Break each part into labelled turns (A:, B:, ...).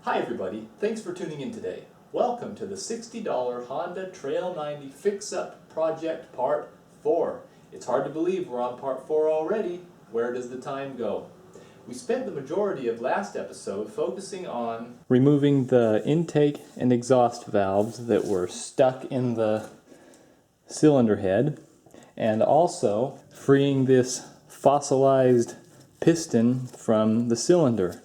A: Hi everybody, thanks for tuning in today. Welcome to the $60 Honda Trail 90 Fix-Up Project Part 4. It's hard to believe we're on Part 4 already. Where does the time go? We spent the majority of last episode focusing on removing the intake and exhaust valves that were stuck in the cylinder head, and also freeing this fossilized piston from the cylinder.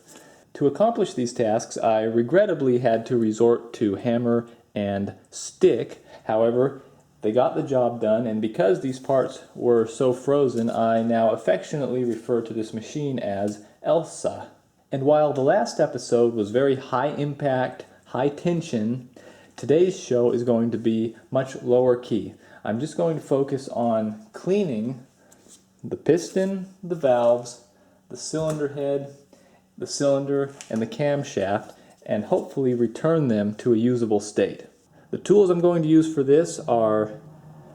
A: To accomplish these tasks, I regrettably had to resort to hammer and stick. However, they got the job done, and because these parts were so frozen, I now affectionately refer to this machine as Elsa. And while the last episode was very high impact, high tension, today's show is going to be much lower key. I'm just going to focus on cleaning the piston, the valves, the cylinder head, the cylinder, and the camshaft, and hopefully return them to a usable state. The tools I'm going to use for this are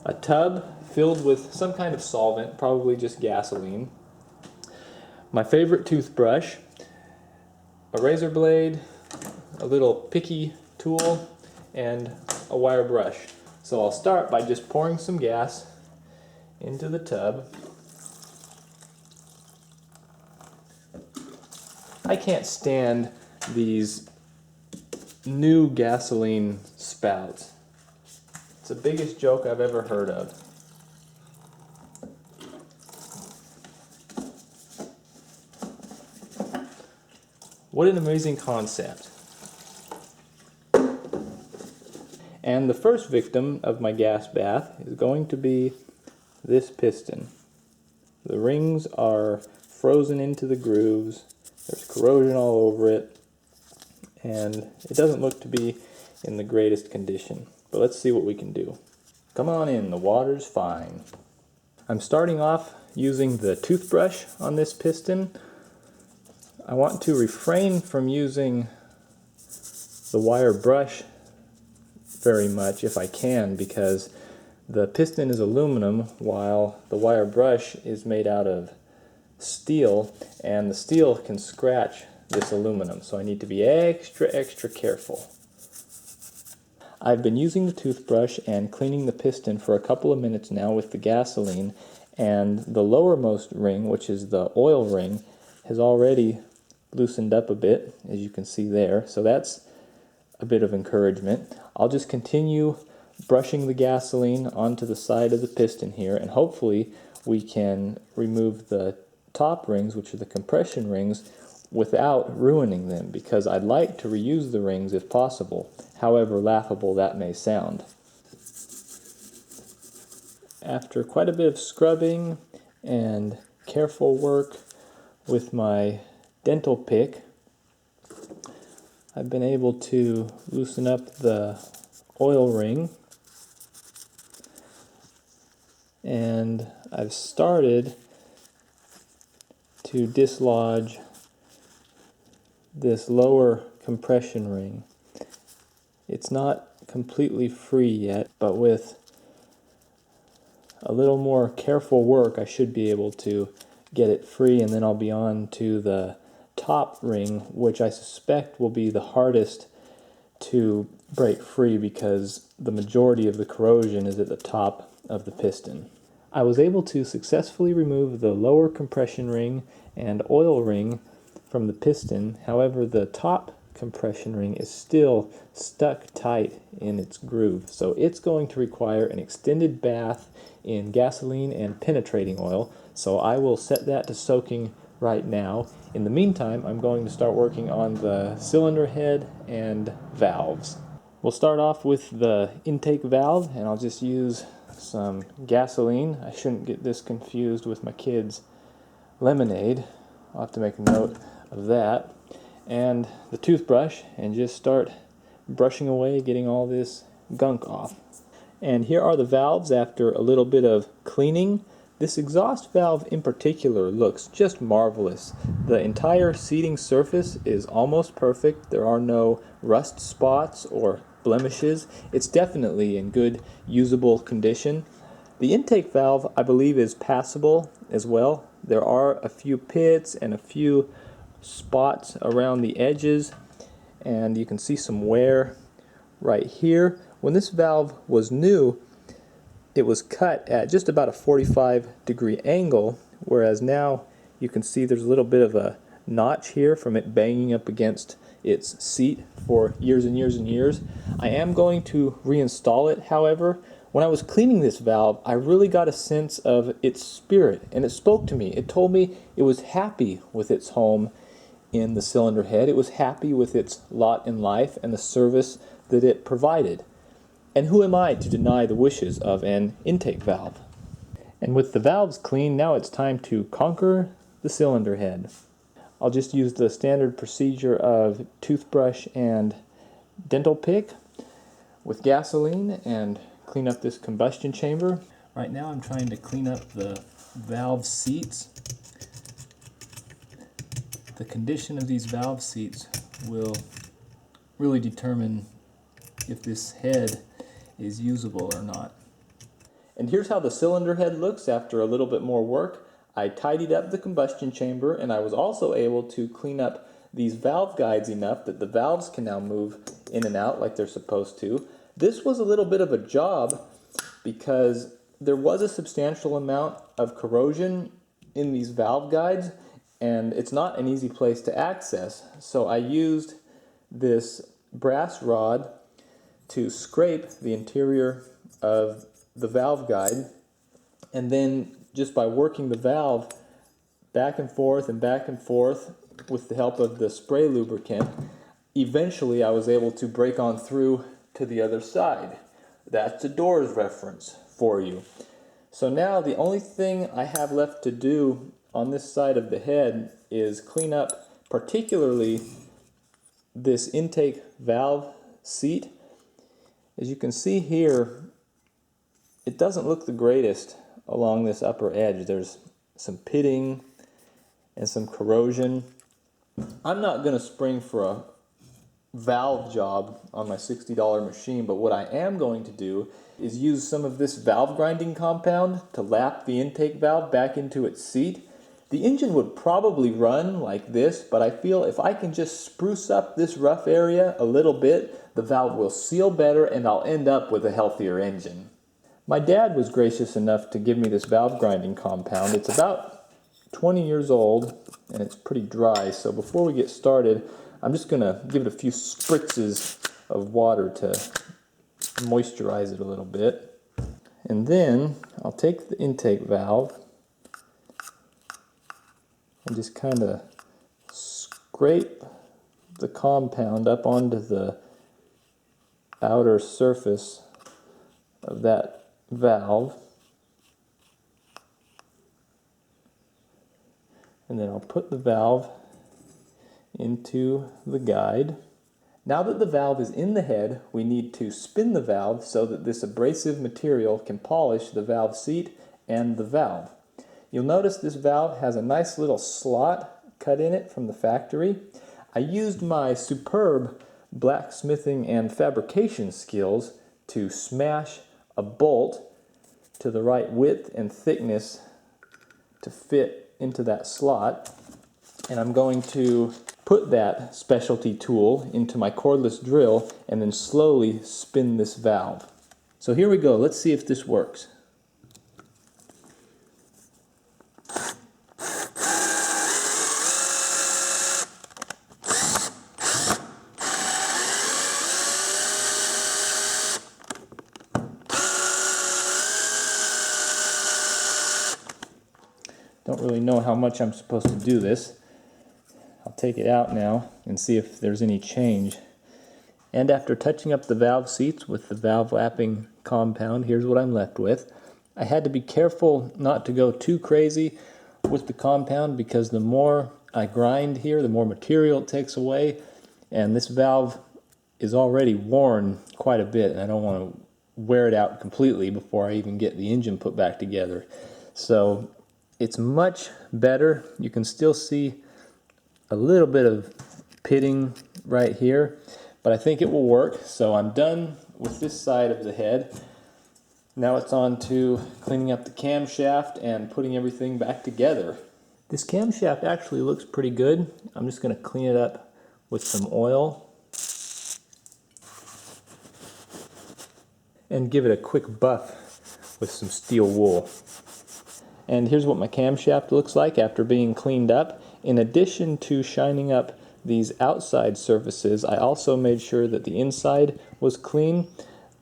A: a tub filled with some kind of solvent, probably just gasoline, my favorite toothbrush, a razor blade, a little picky tool, and a wire brush. So I'll start by just pouring some gas into the tub. I can't stand these new gasoline spouts. It's the biggest joke I've ever heard of. What an amazing concept. And the first victim of my gas bath is going to be this piston. The rings are frozen into the grooves. There's corrosion all over it, and it doesn't look to be in the greatest condition. But let's see what we can do. Come on in, the water's fine. I'm starting off using the toothbrush on this piston. I want to refrain from using the wire brush very much if I can, because the piston is aluminum while the wire brush is made out of steel, and the steel can scratch this aluminum, so I need to be extra careful. I've been using the toothbrush and cleaning the piston for a couple of minutes now with the gasoline, and the lowermost ring, which is the oil ring, has already loosened up a bit, as you can see there, so that's a bit of encouragement. I'll just continue brushing the gasoline onto the side of the piston here, and hopefully we can remove the top rings, which are the compression rings, without ruining them, because I'd like to reuse the rings if possible, however laughable that may sound. After quite a bit of scrubbing and careful work with my dental pick, I've been able to loosen up the oil ring, and I've started to dislodge this lower compression ring. It's not completely free yet, but with a little more careful work I should be able to get it free, and then I'll be on to the top ring, which I suspect will be the hardest to break free because the majority of the corrosion is at the top of the piston. I was able to successfully remove the lower compression ring and oil ring from the piston. However, the top compression ring is still stuck tight in its groove, so it's going to require an extended bath in gasoline and penetrating oil, so I will set that to soaking right now. In the meantime, I'm going to start working on the cylinder head and valves. We'll start off with the intake valve, and I'll just use some gasoline. I shouldn't get this confused with my kids' lemonade. I'll have to make a note of that. And the toothbrush, and just start brushing away, getting all this gunk off. And here are the valves after a little bit of cleaning. This exhaust valve in particular looks just marvelous. The entire seating surface is almost perfect. There are no rust spots or blemishes. It's definitely in good usable condition. The intake valve, I believe, is passable as well. There are a few pits and a few spots around the edges, and you can see some wear right here. When this valve was new, it was cut at just about a 45-degree angle, whereas now you can see there's a little bit of a notch here from it banging up against its seat for years and years and years. I am going to reinstall it, however. When I was cleaning this valve, I really got a sense of its spirit, and it spoke to me. It told me it was happy with its home in the cylinder head. It was happy with its lot in life and the service that it provided. And who am I to deny the wishes of an intake valve? And with the valves clean, now it's time to conquer the cylinder head. I'll just use the standard procedure of toothbrush and dental pick with gasoline and clean up this combustion chamber. Right now I'm trying to clean up the valve seats. The condition of these valve seats will really determine if this head is usable or not. And here's how the cylinder head looks after a little bit more work. I tidied up the combustion chamber, and I was also able to clean up these valve guides enough that the valves can now move in and out like they're supposed to. This was a little bit of a job because there was a substantial amount of corrosion in these valve guides, and it's not an easy place to access. So I used this brass rod to scrape the interior of the valve guide, and then just by working the valve back and forth with the help of the spray lubricant, eventually I was able to break on through to the other side. That's a doors reference for you. So now the only thing I have left to do on this side of the head is clean up particularly this intake valve seat. As you can see here, it doesn't look the greatest along this upper edge. There's some pitting and some corrosion. I'm not going to spring for a valve job on my $60 machine, but what I am going to do is use some of this valve grinding compound to lap the intake valve back into its seat. The engine would probably run like this, but I feel if I can just spruce up this rough area a little bit, the valve will seal better and I'll end up with a healthier engine. My dad was gracious enough to give me this valve grinding compound. It's about 20 years old and it's pretty dry, so before we get started, I'm just going to give it a few spritzes of water to moisturize it a little bit. And then I'll take the intake valve and just kind of scrape the compound up onto the outer surface of that valve, and then I'll put the valve into the guide. Now that the valve is in the head, we need to spin the valve so that this abrasive material can polish the valve seat and the valve. You'll notice this valve has a nice little slot cut in it from the factory. I used my superb blacksmithing and fabrication skills to smash a bolt to the right width and thickness to fit into that slot. And I'm going to put that specialty tool into my cordless drill and then slowly spin this valve. So here we go. Let's see if this works. Don't really know how much I'm supposed to do this. I'll take it out now and see if there's any change. And after touching up the valve seats with the valve lapping compound, here's what I'm left with. I had to be careful not to go too crazy with the compound because the more I grind here, the more material it takes away. And this valve is already worn quite a bit, and I don't want to wear it out completely before I even get the engine put back together. So it's much better. You can still see a little bit of pitting right here, but I think it will work. So I'm done with this side of the head. Now it's on to cleaning up the camshaft and putting everything back together. This camshaft actually looks pretty good. I'm just going to clean it up with some oil. and give it a quick buff with some steel wool. And here's what my camshaft looks like after being cleaned up. In addition to shining up these outside surfaces, I also made sure that the inside was clean.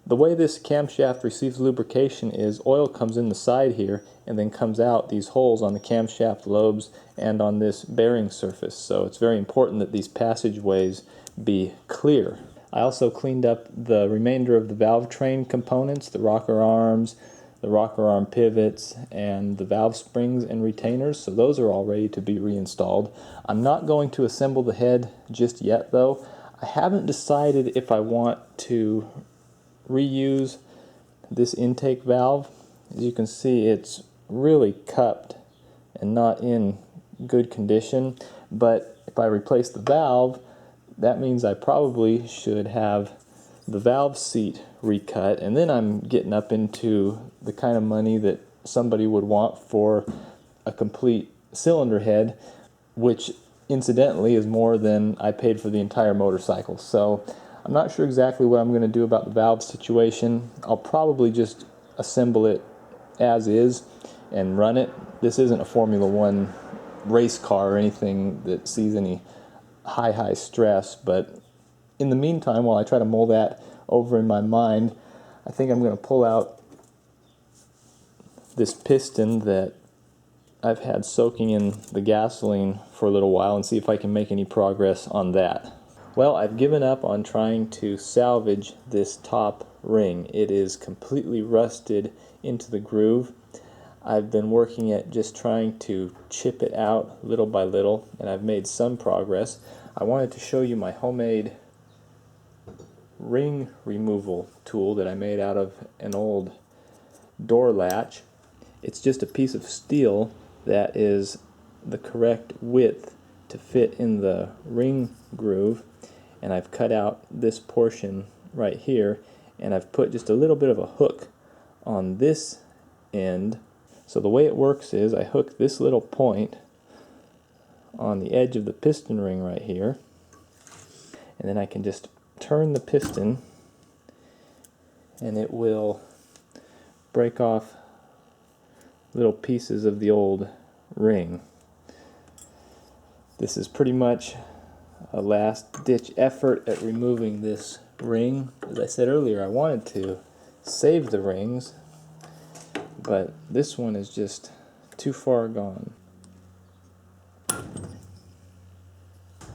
A: The way this camshaft receives lubrication is oil comes in the side here and then comes out these holes on the camshaft lobes and on this bearing surface. So it's very important that these passageways be clear. I also cleaned up the remainder of the valve train components, the rocker arms, the rocker arm pivots, and the valve springs and retainers, so those are all ready to be reinstalled. I'm not going to assemble the head just yet though. I haven't decided if I want to reuse this intake valve. As you can see, it's really cupped and not in good condition, but if I replace the valve, that means I probably should have the valve seat recut, and then I'm getting up into the kind of money that somebody would want for a complete cylinder head, which incidentally is more than I paid for the entire motorcycle. So I'm not sure exactly what I'm going to do about the valve situation. I'll probably just assemble it as is and run it. This isn't a Formula One race car or anything that sees any high stress, but in the meantime, while I try to mull that over in my mind, I think I'm going to pull out this piston that I've had soaking in the gasoline for a little while and see if I can make any progress on that. Well, I've given up on trying to salvage this top ring. It is completely rusted into the groove. I've been working at just trying to chip it out little by little, and I've made some progress. I wanted to show you my homemade ring removal tool that I made out of an old door latch. It's just a piece of steel that is the correct width to fit in the ring groove, and I've cut out this portion right here, and I've put just a little bit of a hook on this end. So the way it works is I hook this little point on the edge of the piston ring right here, and then I can just turn the piston and it will break off little pieces of the old ring. This is pretty much a last-ditch effort at removing this ring. As I said earlier, I wanted to save the rings, but this one is just too far gone.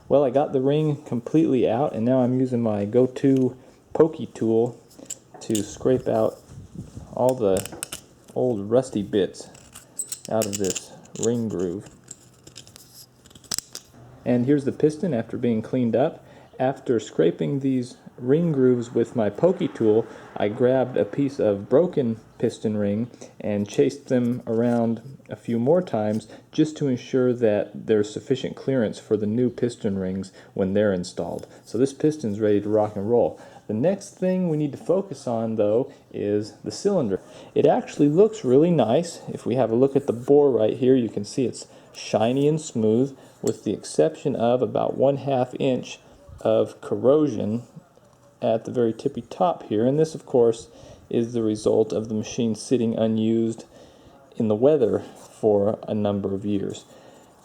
A: Well, I got the ring completely out, and now I'm using my go-to pokey tool to scrape out all the old rusty bits out of this ring groove. And here's the piston after being cleaned up. After scraping these ring grooves with my pokey tool, I grabbed a piece of broken piston ring and chased them around a few more times just to ensure that there's sufficient clearance for the new piston rings when they're installed. So this piston's ready to rock and roll. The next thing we need to focus on though is the cylinder. It actually looks really nice. If we have a look at the bore right here, you can see it's shiny and smooth, with the exception of about 1/2 inch of corrosion at the very tippy top here, and this of course is the result of the machine sitting unused in the weather for a number of years.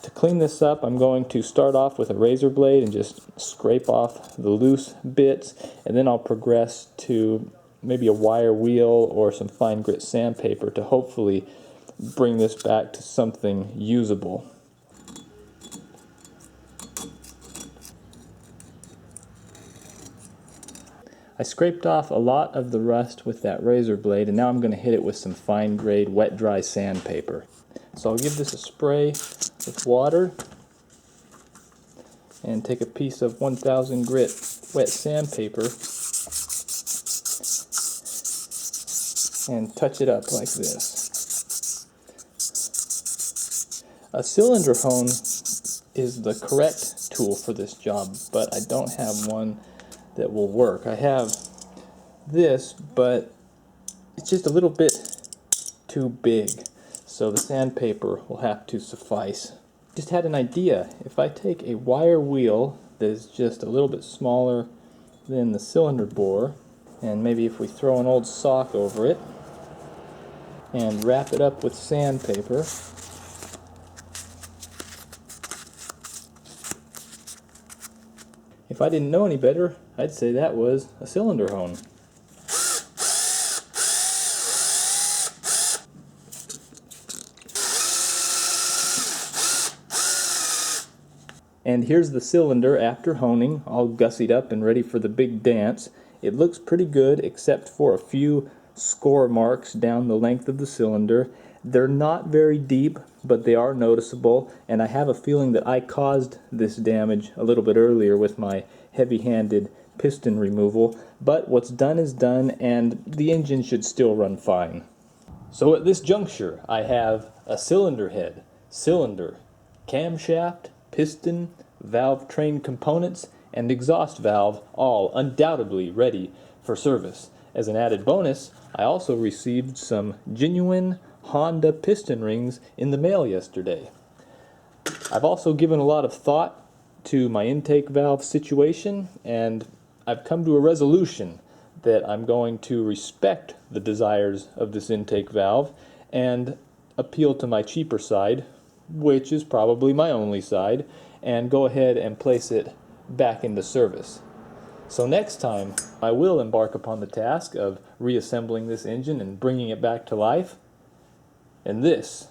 A: To clean this up, I'm going to start off with a razor blade and just scrape off the loose bits, and then I'll progress to maybe a wire wheel or some fine grit sandpaper to hopefully bring this back to something usable. I scraped off a lot of the rust with that razor blade, and now I'm going to hit it with some fine grade wet dry sandpaper. So I'll give this a spray with water and take a piece of 1000 grit wet sandpaper and touch it up like this. A cylinder hone is the correct tool for this job, but I don't have one that will work. I have this, but it's just a little bit too big, so the sandpaper will have to suffice. Just had an idea. If I take a wire wheel that is just a little bit smaller than the cylinder bore And maybe if we throw an old sock over it and wrap it up with sandpaper, if I didn't know any better, I'd say that was a cylinder hone. And here's the cylinder after honing, all gussied up and ready for the big dance. It looks pretty good except for a few score marks down the length of the cylinder. They're not very deep, but they are noticeable, and I have a feeling that I caused this damage a little bit earlier with my heavy-handed piston removal. But what's done is done, and the engine should still run fine. So at this juncture, I have a cylinder head, cylinder, camshaft, piston, valve train components, and exhaust valve all undoubtedly ready for service. As an added bonus, I also received some genuine Honda piston rings in the mail yesterday. I've also given a lot of thought to my intake valve situation, and I've come to a resolution that I'm going to respect the desires of this intake valve and appeal to my cheaper side, which is probably my only side, and go ahead and place it back into service. So next time, I will embark upon the task of reassembling this engine and bringing it back to life. And this,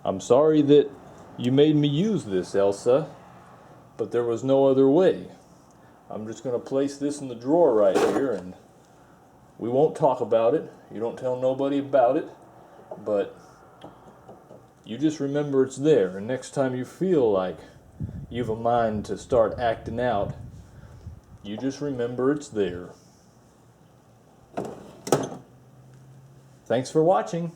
A: I'm sorry that you made me use this, Elsa, but there was no other way. I'm just going to place this in the drawer right here, and we won't talk about it. You don't tell nobody about it, but you just remember it's there, and next time you feel like you've a mind to start acting out, you just remember it's there. Thanks for watching.